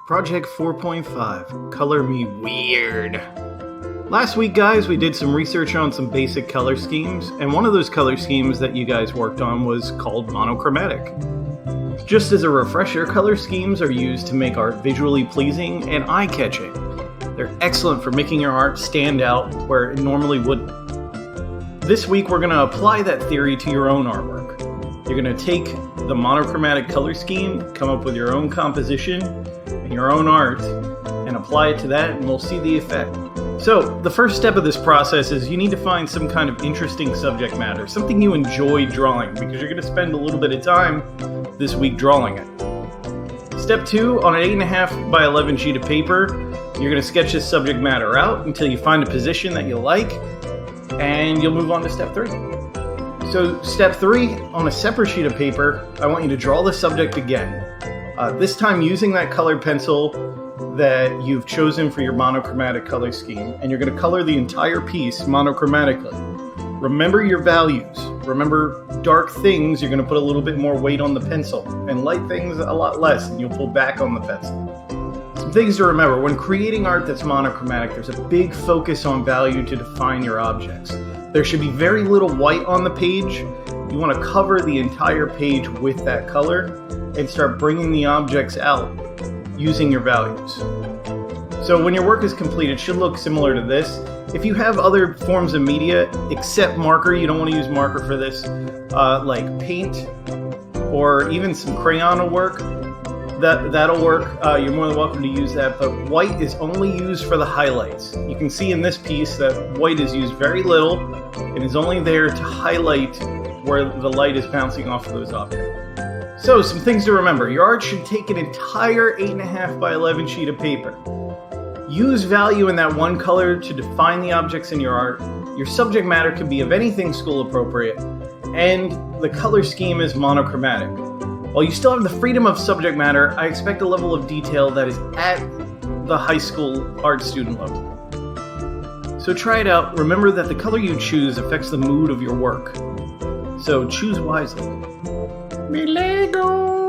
Project 4.5, Color Me Weird. Last week, guys, we did some research on some basic color schemes, and one of those color schemes that you guys worked on was called Monochromatic. Just as a refresher, color schemes are used to make art visually pleasing and eye-catching. They're excellent for making your art stand out where it normally wouldn't. This week, we're going to apply that theory to your own artwork. You're going to take the monochromatic color scheme, come up with your own composition and your own art, and apply it to that, and we'll see the effect. So, the first step of this process is you need to find some kind of interesting subject matter, something you enjoy drawing, because you're going to spend a little bit of time this week drawing it. Step 2, on an 8.5 by 11 sheet of paper, you're going to sketch this subject matter out until you find a position that you like, and you'll move on to step 3. So, step 3, on a separate sheet of paper, I want you to draw the subject again. This time using that colored pencil that you've chosen for your monochromatic color scheme, and you're going to color the entire piece monochromatically. Remember your values. Remember dark things, you're going to put a little bit more weight on the pencil, and light things a lot less, and you'll pull back on the pencil. Some things to remember: when creating art that's monochromatic, there's a big focus on value to define your objects. There should be very little white on the page. You want to cover the entire page with that color and start bringing the objects out using your values. So when your work is complete, it should look similar to this. If you have other forms of media except marker, you don't want to use marker for this, like paint or even some crayon will work. That'll work. You're more than welcome to use that, but white is only used for the highlights. You can see in this piece that white is used very little and is only there to highlight where the light is bouncing off of those objects. So, some things to remember. Your art should take an entire 8.5 by 11 sheet of paper. Use value in that one color to define the objects in your art. Your subject matter can be of anything school appropriate, and the color scheme is monochromatic. While you still have the freedom of subject matter, I expect a level of detail that is at the high school art student level. So try it out. Remember that the color you choose affects the mood of your work. So choose wisely. Me Lego!